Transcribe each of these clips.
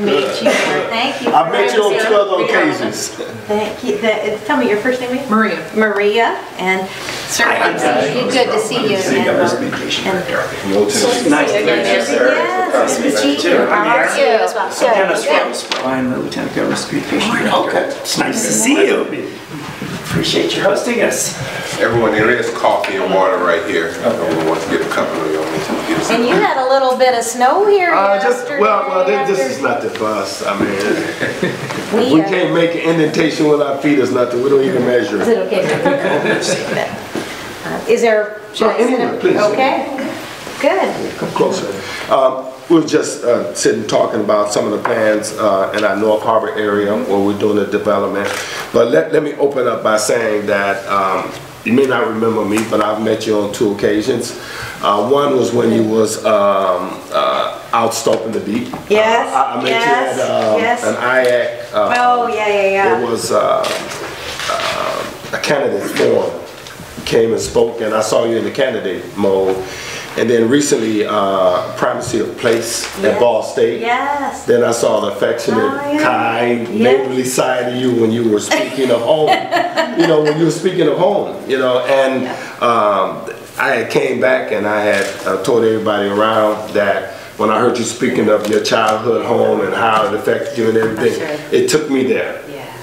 to meet you. Thank you. I've met you on 2 other occasions. Thank you. Tell me your first name. Maria. Maria, and certainly good to see you. Nice to meet you, sir. Yes, good to meet you. How are you? Dennis Rose, I'm the Lieutenant Governor's Communication Director. Okay. It's nice to see you. Appreciate you hosting us. Everyone, there is coffee and water right here. Everyone wants to get a company on me. And you had a little bit of snow here yesterday. Well, this is nothing for us. I mean, we can't make an indentation with our feet. It's nothing. We don't even measure. Is it okay? Is there? Please. Okay. Good. Come closer. We were just sitting talking about some of the plans in our North Harbor area where we're doing the development. But let me open up by saying that you may not remember me, but I've met you on 2 occasions. One was when you was out stomping the beat. Yes. I met you at an IAC. Oh, yeah. It was a candidate forum. You came and spoke, and I saw you in the candidate mode. And then recently, primacy of place at Ball State. Yes. Then I saw the affectionate, kind, neighborly side of you when you were speaking of home. You know, when you were speaking of home, you know, and I had came back and I had told everybody around that when I heard you speaking of your childhood home and how it affected you and everything, it took me there.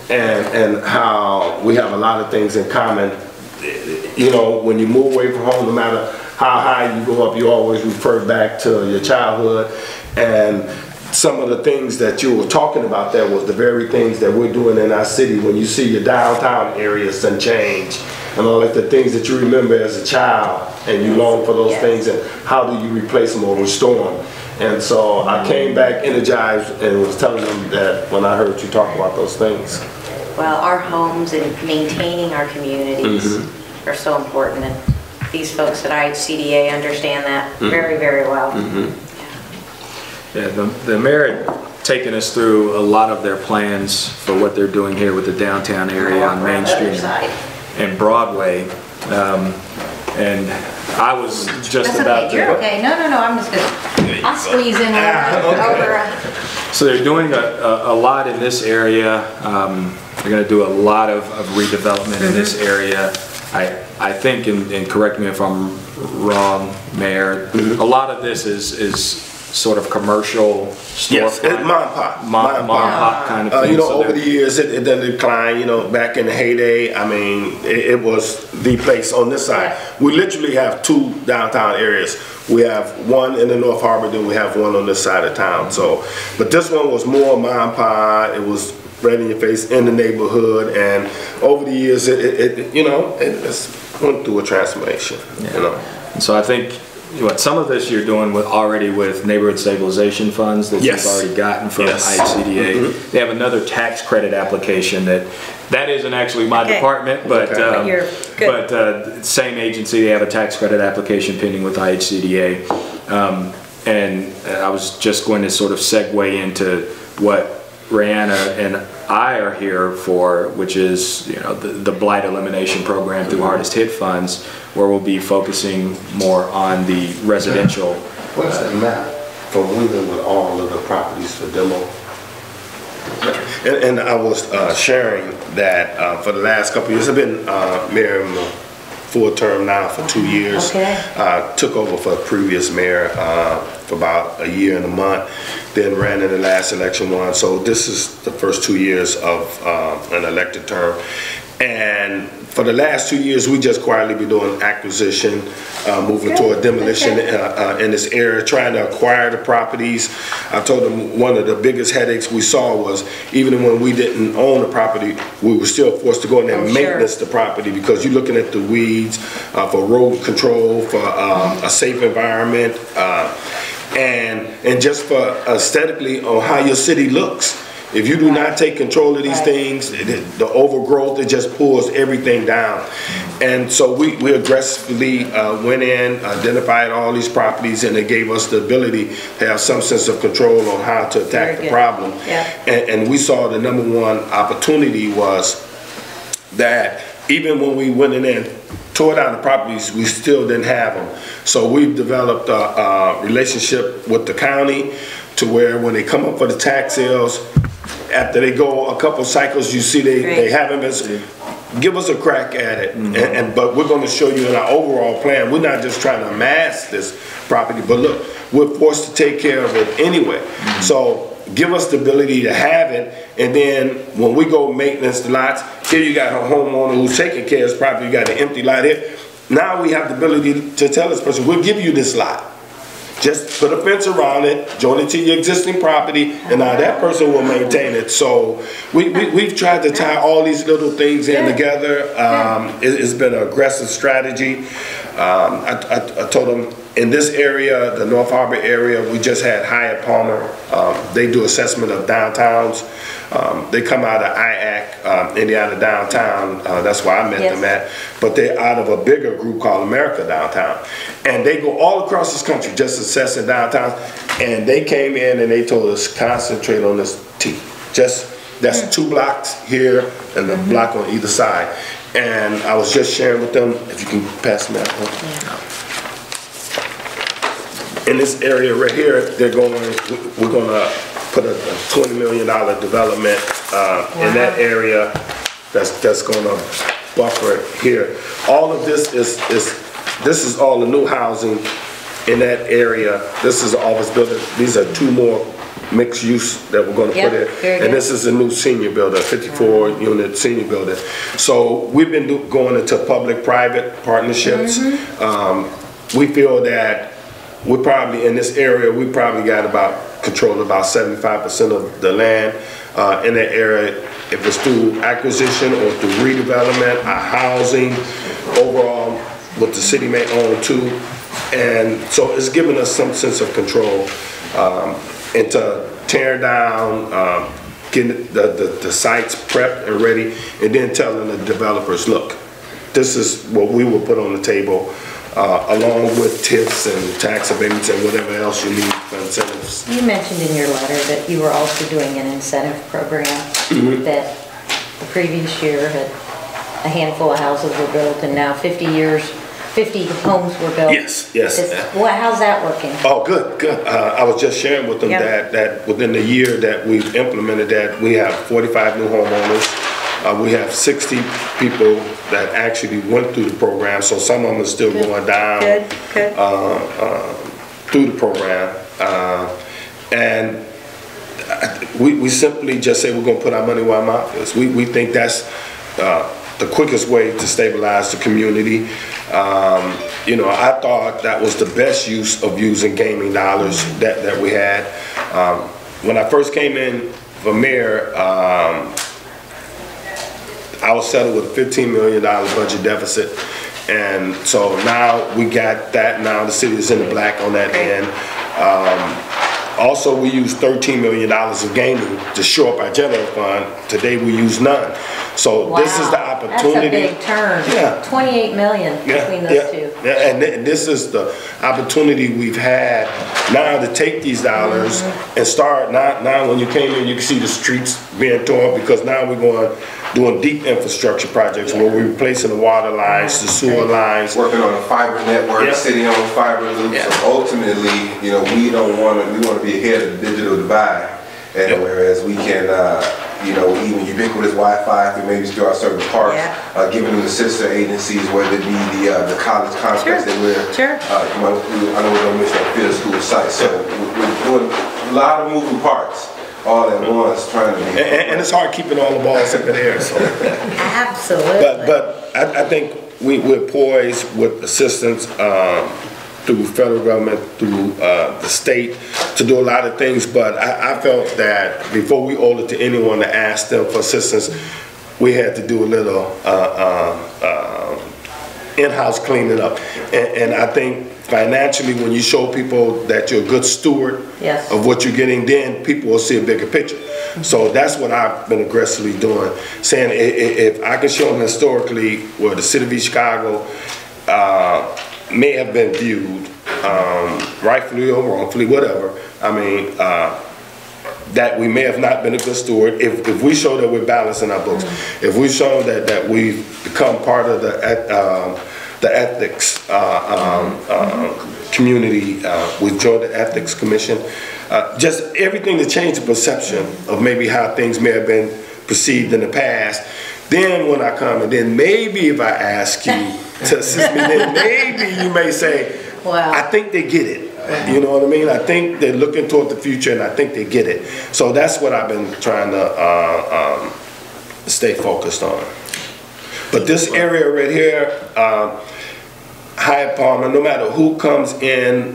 And how we have a lot of things in common. You know, when you move away from home, no matter how high you go up, you always refer back to your childhood. And some of the things that you were talking about there was the very things that we're doing in our city. When you see your downtown areas and change, and all like the things that you remember as a child, and you long for those things, and how do you replace them or restore them? And so I came back energized and was telling them that when I heard you talk about those things. Well, our homes and maintaining our communities are so important, and these folks at IHCDA understand that very, very well. Yeah, the mayor had taken us through a lot of their plans for what they're doing here with the downtown area on Main Street and Broadway. And I was just about You're okay. No, I'm just gonna. I'll squeeze in over. So they're doing a lot in this area. They're going to do a lot of redevelopment in this area. I think, and correct me if I'm wrong, Mayor, a lot of this is sort of commercial storefront. Yes, it's mom and pop. Mom and pop kind of thing. You know, so over the years, it done decline. You know, back in the heyday, I mean, it was the place on this side. We literally have 2 downtown areas. We have one in the North Harbor, then we have one on this side of town. So, but this one was more mom and pop. It was right in your face in the neighborhood, and over the years, it went through a transformation. Yeah. You know, and so I think what some of this you're doing already with neighborhood stabilization funds that you've already gotten from IHCDA. They have another tax credit application that isn't actually my department, but same agency. They have a tax credit application pending with IHCDA, and I was just going to sort of segue into what Rihanna and I are here for, which is the blight elimination program through hardest hit funds, where we'll be focusing more on the residential. What's that map for moving with all of the properties for demo? And I was sharing that for the last couple of years, I've been mayor in my full term now for 2 years. Took over for the previous mayor for about a year and a month, then ran in the last election, won. So this is the first 2 years of an elected term. And for the last 2 years, we just quietly been doing acquisition, moving toward demolition in this area, trying to acquire the properties. I told them one of the biggest headaches we saw was even when we didn't own the property, we were still forced to go in there and maintenance the property, because you're looking at the weeds, for road control, for a safe environment, and just for aesthetically on how your city looks. If you do not take control of these things, the overgrowth, it just pulls everything down. And so we aggressively went in, identified all these properties, and it gave us the ability to have some sense of control on how to attack the problem. And we saw the #1 opportunity was that even when we went in there and tore down the properties, we still didn't have them. So we've developed a relationship with the county to where when they come up for the tax sales, after they go a couple cycles, you see they haven't been. Give us a crack at it, but we're going to show you in our overall plan. We're not just trying to amass this property, but look, we're forced to take care of it anyway. So give us the ability to have it, and then when we go maintenance the lots, here you got a homeowner who's taking care of his property, you got an empty lot here. Now we have the ability to tell this person, we'll give you this lot. Just put a fence around it, join it to your existing property, and now that person will maintain it. So we've tried to tie all these little things in together. It's been an aggressive strategy. I told them in this area, the North Harbor area, we just had Hyatt Palmer. They do assessment of downtowns. They come out of IAC, Indiana downtown. That's where I met them at. But they're out of a bigger group called America Downtown. And they go all across this country just assessing downtowns. And they came in and they told us, concentrate on this T. That's 2 blocks here and a block on either side. And I was just sharing with them, if you can pass me that one. In this area right here, we're going to put a $20 million development in that area that's going to buffer here. All of this is all the new housing in that area. This is office building. These are 2 more mixed use that we're going to put in. And this is a new senior building, 54 unit senior building. So we've been going into public-private partnerships. We feel that we're probably in this area, we probably got control about 75% of the land in that area. If it's through acquisition or through redevelopment, our housing, overall, what the city may own too. And so it's given us some sense of control. And to tear down, getting the sites prepped and ready, and then telling the developers, look, this is what we will put on the table, along with tips and tax abatements and whatever else you need for incentives. You mentioned in your letter that you were also doing an incentive program, that the previous year had a handful of houses were built, and now 50 homes were built. Yes. How's that working? Oh, good. I was just sharing with them that within the year that we've implemented that, we have 45 new homeowners. We have 60 people that actually went through the program, so some of them are still going down through the program. And we simply just say we're going to put our money where our mouth is. We think that's the quickest way to stabilize the community. You know, I thought that was the best use of using gaming dollars that we had. When I first came in for mayor, I was settled with a $15 million budget deficit. And so now we got that. Now the city is in the black on that end. Also, we use $13 million of gaming to shore up our general fund. Today we use none. So this is the opportunity. That's a big turn. 28 million between those two. And this is the opportunity we've had now to take these dollars and start. Now when you came in, you can see the streets being torn, because now we're doing deep infrastructure projects where we're replacing the water lines, the sewer lines. Working on a fiber network, sitting on fiber loops. So ultimately, you know, we want to be ahead of the digital divide. And whereas we can, you know, even ubiquitous Wi-Fi through maybe through our certain parks, giving them the sister agencies, whether it be the college complex that we're, I know we're going to miss that field school site. So we're doing a lot of moving parts all at once, trying to be. And it's hard keeping all the balls up in the air. So. Absolutely. But I think we're poised with assistance through federal government, through the state, to do a lot of things. But I felt that before we owed it to anyone to ask them for assistance, we had to do a little in-house cleaning up. And I think financially, when you show people that you're a good steward of what you're getting, then people will see a bigger picture. So that's what I've been aggressively doing, saying if I can show them historically where the city of Chicago may have been viewed, rightfully or wrongfully, whatever, I mean, that we may have not been a good steward. If we show that we're balancing our books, if we show that we've become part of the the ethics community. We've joined the ethics commission. Just everything to change the perception of maybe how things may have been perceived in the past. Then when I come, and then maybe if I ask you to assist me, then maybe you may say, wow, I think they get it. You know what I mean? I think they're looking toward the future, and I think they get it. So that's what I've been trying to stay focused on. But this area right here, Hyatt Palmer, no matter who comes in,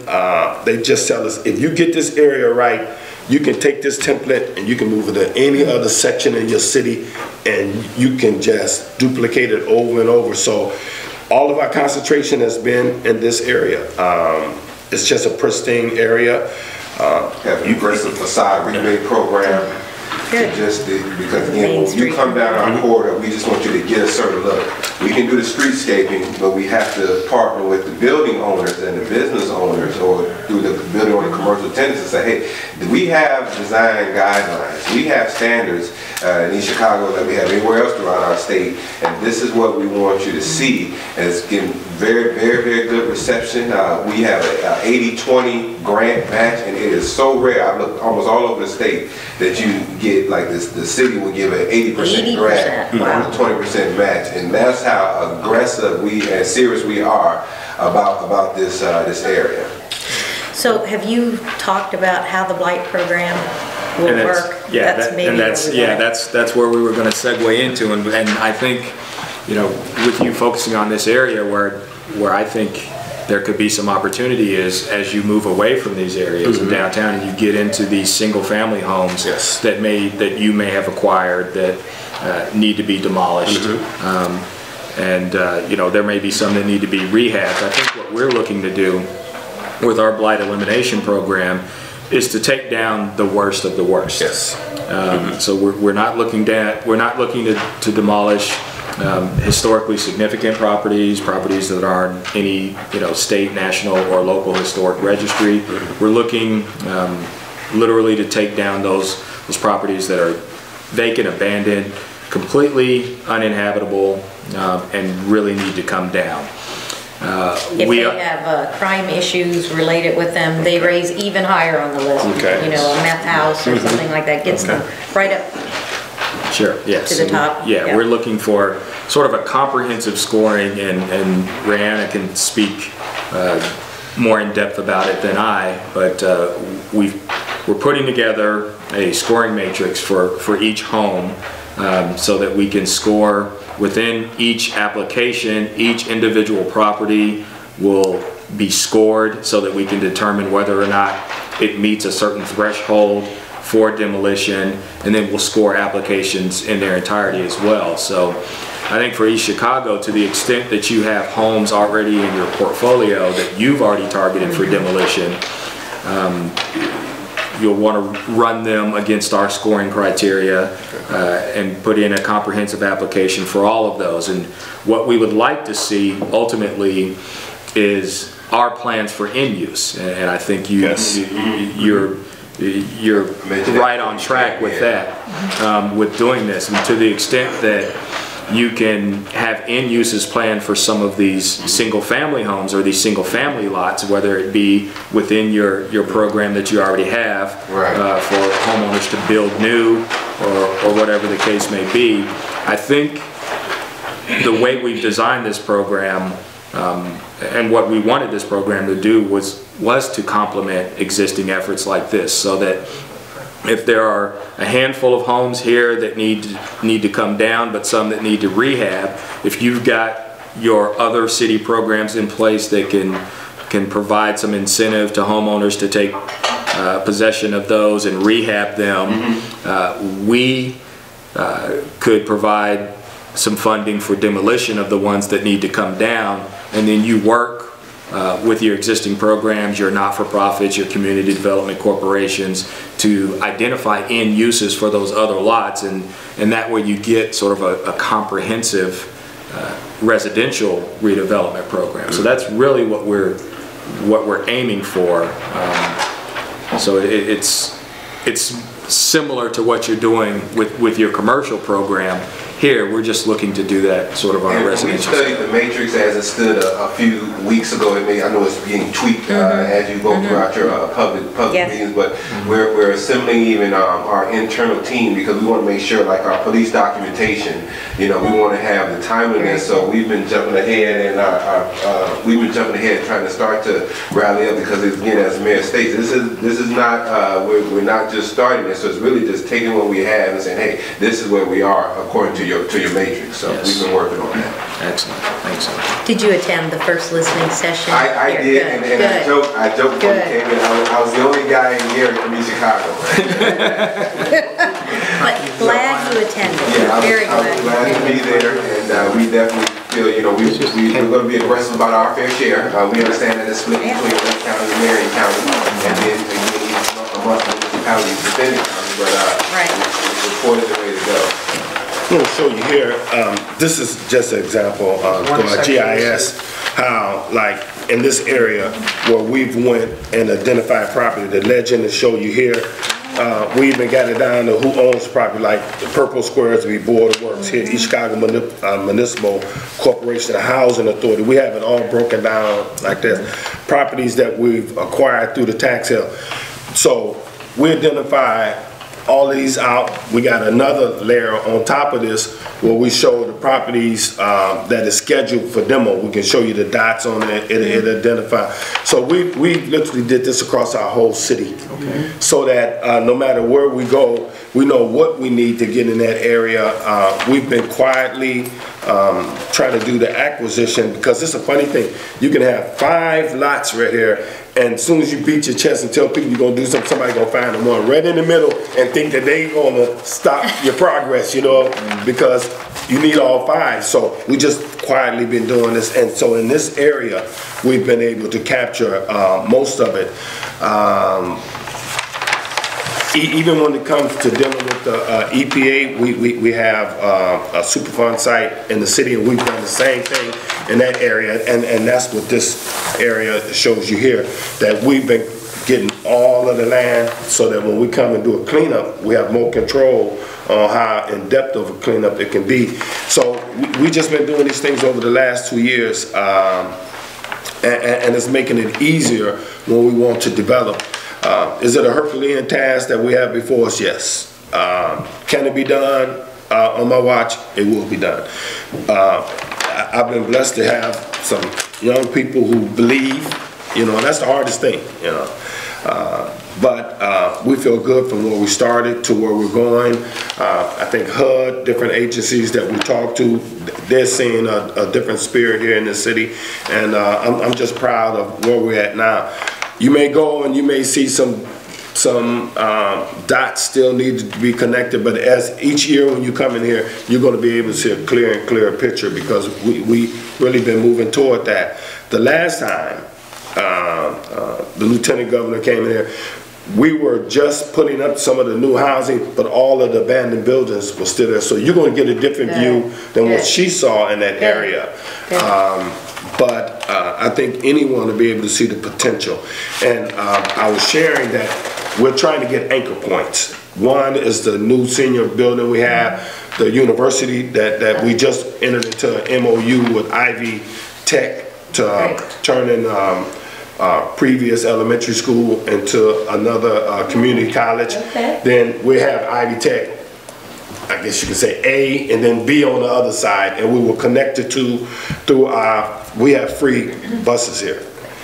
they just tell us, if you get this area right, you can take this template and you can move it to any other section in your city, and you can just duplicate it over and over. So all of our concentration has been in this area. It's just a pristine area. Have you aggressive facade remake program? Just because again, when you come down our corridor, we just want you to get a certain look. We can do the streetscaping, but we have to partner with the building owners and the business owners, or through the building owner commercial tenants, and say, hey, we have design guidelines, we have standards in East Chicago that we have anywhere else throughout our state, and this is what we want you to see. And it's getting very, very, very good reception. We have an 80-20 grant match, and it is so rare. I've looked almost all over the state that you get like this. The city will give an 80% grant on a 20% match, and that's how aggressive and serious we are about this this area. So have you talked about how the blight program will work? Yeah, that's where we were going to segue into, and I think, you know, with you focusing on this area where I think there could be some opportunity is as you move away from these areas in downtown and you get into these single-family homes that you may have acquired that need to be demolished, and you know, there may be some that need to be rehabbed. I think what we're looking to do with our blight elimination program is to take down the worst of the worst. So we're not looking to demolish historically significant properties that are in any state, national, or local historic registry. We're looking literally to take down those properties that are vacant, abandoned, completely uninhabitable, and really need to come down. If they have crime issues related with them, they raise even higher on the list. You know, a meth house or something like that gets them right up to the top. We're looking for sort of a comprehensive scoring, and Rihanna can speak more in depth about it than I, but we're putting together a scoring matrix for each home, so that we can score within each application. Each individual property will be scored so that we can determine whether or not it meets a certain threshold for demolition, and then we'll score applications in their entirety as well. So I think for East Chicago, to the extent that you have homes already in your portfolio that you've already targeted for demolition, you'll want to run them against our scoring criteria and put in a comprehensive application for all of those. And what we would like to see ultimately is our plans for in use, and I think you're right on track with that, with doing this. And to the extent that you can have end uses planned for some of these single family homes or these single family lots, whether it be within your program that you already have, for homeowners to build new or whatever the case may be. I think the way we've designed this program, and what we wanted this program to do was to complement existing efforts like this, so that if there are a handful of homes here that need to come down, but some that need to rehab, if you've got your other city programs in place that can provide some incentive to homeowners to take possession of those and rehab them, we could provide some funding for demolition of the ones that need to come down, and then you work with your existing programs, your not-for-profits, your community development corporations, to identify end uses for those other lots, and that way you get sort of a comprehensive residential redevelopment program. So that's really what we're aiming for. So it's similar to what you're doing with your commercial program. here, we're just looking to do that sort of on a And we residential studied scale. the matrix as it stood a few weeks ago. I know it's being tweaked as you go throughout your public Yes. meetings, but we're assembling even our internal team because we want to make sure, like our police documentation, we want to have the timeliness. So we've been jumping ahead, and trying to start to rally up because, again, as the mayor states, this is not we're not just starting this. So it's really just taking what we have and saying, hey, this is where we are according to your matrix. So Yes. we've been working on that. Excellent, excellent. Did you attend the first listening session? I Here, did, good, and good. I joked when Good. he came in. I was the only guy in here from East Chicago. But glad you attended. Yeah, Very I was glad to be there, and we definitely feel, we're going to be aggressive about our fair share. We understand that it's split between Lake County and Marion County, and then amongst municipalities within the county, but it's reported the way to go. I'm going to show you here, this is just an example for our GIS, how like in this area where we've went and identified property, the legend to show you here, we even got it down to who owns property, like the purple squares would be Board of Works here, East Chicago Municipal Corporation, Housing Authority. We have it all broken down like this. Properties that we've acquired through the tax sale. So we identify all of these out. We got another layer on top of this where we show the properties that is scheduled for demo. We can show you the dots on it. It identify. So we literally did this across our whole city, so that no matter where we go, we know what we need to get in that area. We've been quietly trying to do the acquisition because it's a funny thing. You can have 5 lots right here, and as soon as you beat your chest and tell people you're gonna do something, somebody's gonna find them one right in the middle and think that they gonna stop your progress, because you need all 5. So we just quietly been doing this, and so in this area, we've been able to capture most of it. Even when it comes to dealing with the EPA, we have a Superfund site in the city, and we've done the same thing in that area, and that's what this area shows you here, that we've been getting all of the land so that when we come and do a cleanup, we have more control on how in depth of a cleanup it can be. So we just been doing these things over the last 2 years, and it's making it easier when we want to develop. Is it a Herculean task that we have before us? Yes. Can it be done? On my watch, it will be done. I've been blessed to have some young people who believe, and that's the hardest thing, but we feel good from where we started to where we're going. I think HUD, different agencies that we talk to, they're seeing a different spirit here in the city, and I'm just proud of where we're at now. You may go and you may see some dots still need to be connected, but as each year when you come in here, you're going to be able to see a clearer and clearer picture because we really been moving toward that. The last time the Lieutenant Governor came in here, we were just putting up some of the new housing, but all of the abandoned buildings were still there. So you're going to get a different view than what she saw in that area. But I think anyone will be able to see the potential. And I was sharing that we're trying to get anchor points. One is the new senior building we have, the university that we just entered into an MOU with Ivy Tech to turn in previous elementary school into another community college. Then we have Ivy Tech, I guess you could say A, and then B on the other side, and we will connect the two through we have free buses here.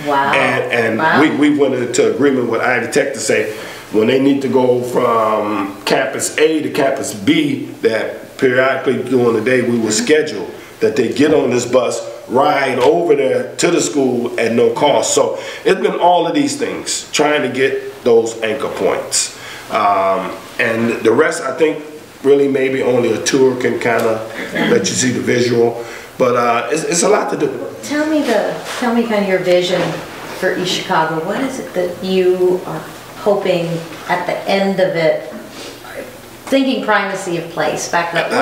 Wow. And we went into agreement with Ivy Tech to say when they need to go from campus A to campus B, that periodically during the day we will schedule that they get on this bus, ride over there to the school at no cost. So it's been all of these things, trying to get those anchor points. And the rest, I think, really maybe only a tour can kind of let you see the visual. But it's a lot to do. Tell me kind of your vision for East Chicago. What is it that you are hoping at the end of it? Thinking primacy of place. Back up.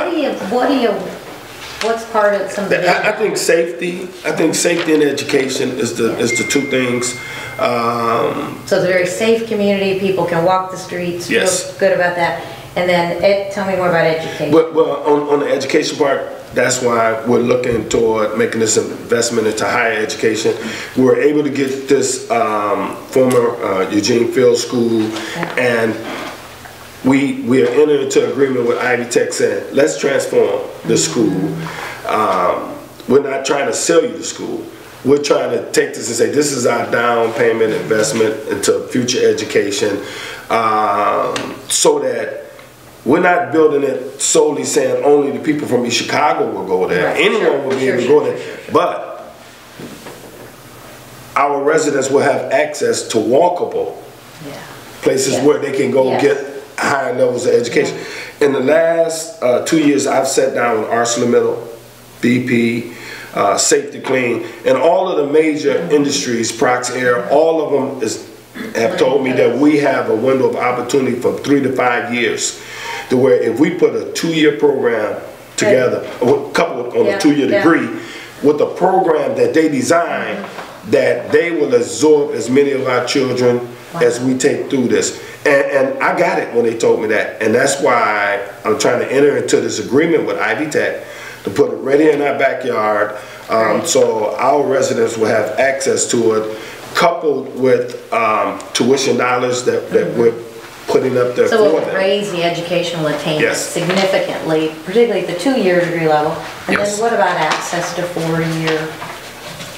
What's part of some of the vision? I think safety. I think safety and education is the two things. So it's a very safe community. People can walk the streets. Yes. Feel good about that. And then, tell me more about education. Well, on the education part, that's why we're looking toward making this investment into higher education. We're able to get this former Eugene Field School, and we are entering into agreement with Ivy Tech saying, let's transform the school. We're not trying to sell you the school. We're trying to take this and say, this is our down payment investment into future education, so that we're not building it solely saying only the people from East Chicago will go there. Right. Anyone will be able to go there. But our residents will have access to walkable places where they can go get higher levels of education. In the last 2 years, I've sat down with ArcelorMittal, BP, Safety Clean, and all of the major industries, Prox Air, all of them have told me that we have a window of opportunity from 3 to 5 years, to where if we put a 2-year program together, coupled on a 2-year degree, with a program that they design, that they will absorb as many of our children as we take through this. And I got it when they told me that. And that's why I'm trying to enter into this agreement with Ivy Tech to put it right here in our backyard, so our residents will have access to it, coupled with tuition dollars that we're putting up there for them. So it will raise the educational attainment significantly, particularly at the 2-year degree level. And then what about access to 4-year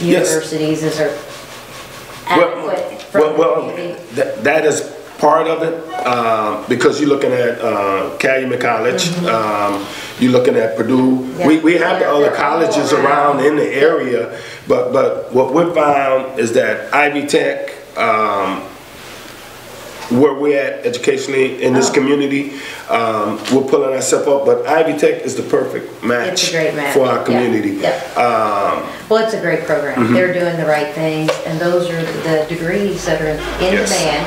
universities? Is there adequate from the community? That is part of it, because you're looking at Calumet College, you're looking at Purdue. We have the other colleges around in the area, but what we found is that Ivy Tech, where we're at educationally in this community, we're pulling ourselves up, but Ivy Tech is the perfect match, it's a great match for our community. Well, it's a great program. They're doing the right things, and those are the degrees that are in demand,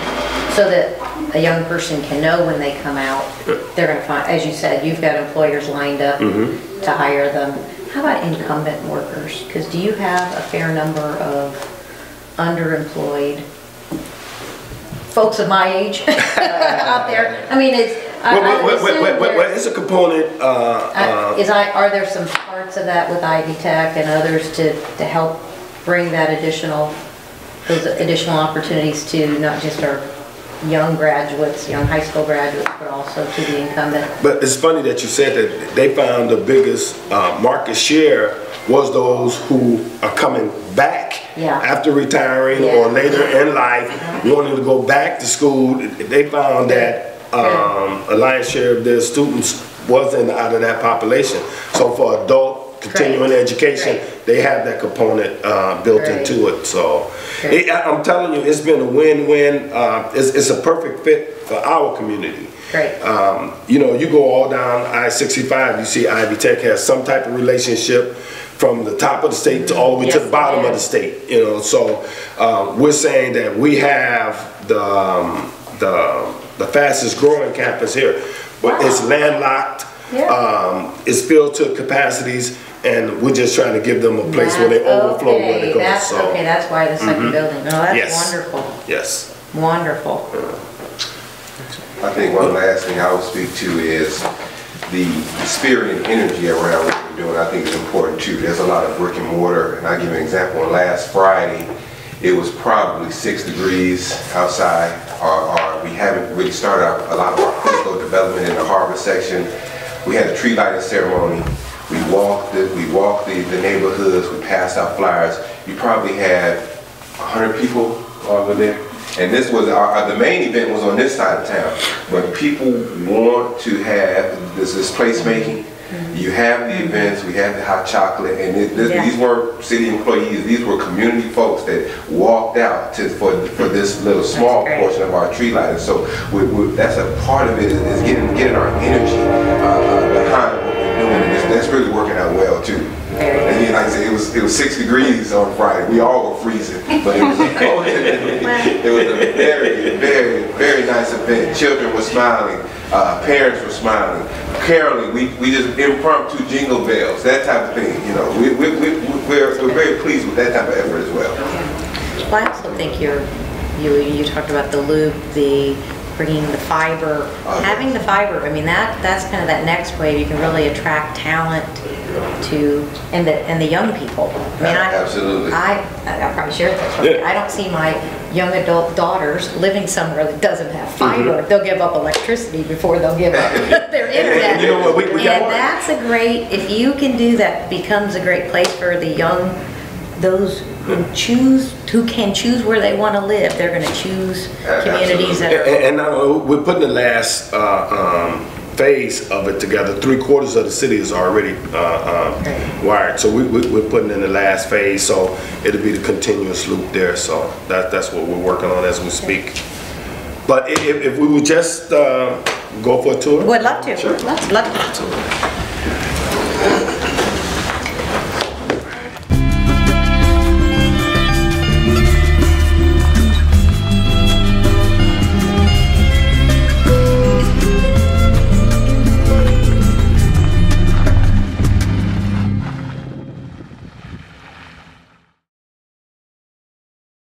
so that a young person can know when they come out, they're going to find, as you said, you've got employers lined up to hire them. How about incumbent workers? Because do you have a fair number of underemployed folks of my age out there? I mean, it's... it's a component. Are there some parts of that with Ivy Tech and others to help bring that those additional opportunities to not just our young graduates, young high school graduates, but also to the incumbent? But it's funny that you said that they found the biggest market share was those who are coming back after retiring or later in life, wanting to go back to school. They found that a lion's share of their students wasn't out of that population. So for adult continuing education, they have that component built into it. So I'm telling you, it's been a win-win. It's a perfect fit for our community. You know, you go all down I-65, you see Ivy Tech has some type of relationship from the top of the state to all the way to the bottom of the state. You know, so we're saying that we have the fastest growing campus here, but it's landlocked. It's filled to capacities, and we're just trying to give them a place where they overflow where they go. That's why the second building. No, that's wonderful. Wonderful. I think one last thing I will speak to is the spirit and energy around what we're doing. I think is important too. There's a lot of brick and mortar, and I'll give you an example. Last Friday, it was probably 6 degrees outside. We haven't really started a lot of our physical development in the harbor section. We had a tree lighting ceremony. We walked the neighborhoods. We passed out flyers. You probably had 100 people over there. And this was the main event was on this side of town. But people want to have this placemaking. You have the events, we have the hot chocolate, and these weren't city employees, these were community folks that walked out for this little small portion of our tree lighting. So that's a part of it, is getting our energy behind what we're doing, and that's really working out well too. And then, like I said, it was 6 degrees on Friday. We all were freezing, but it was a very, very, very nice event. Children were smiling, parents were smiling. Caroling, we just impromptu jingle bells, that type of thing. You know, we're very pleased with that type of effort as well. Well, I also think you talked about the loop, the bringing the fiber, having the fiber. I mean, that's kind of that next wave. You can really attract talent to, and the young people. I mean, Absolutely. I probably shared this with you. I don't see my young adult daughters living somewhere that doesn't have fiber. They'll give up electricity before they'll give up their internet. And you know what, we got and that's a great, if you can do that, becomes a great place for the young, those who can choose where they want to live. They're going to choose communities that are. And we're putting the last phase of it together. 3/4 of the city is already wired, so we're putting in the last phase. So it'll be the continuous loop there. So that's what we're working on as we speak. But if we would just go for a tour, Would love to. Sure. Love to.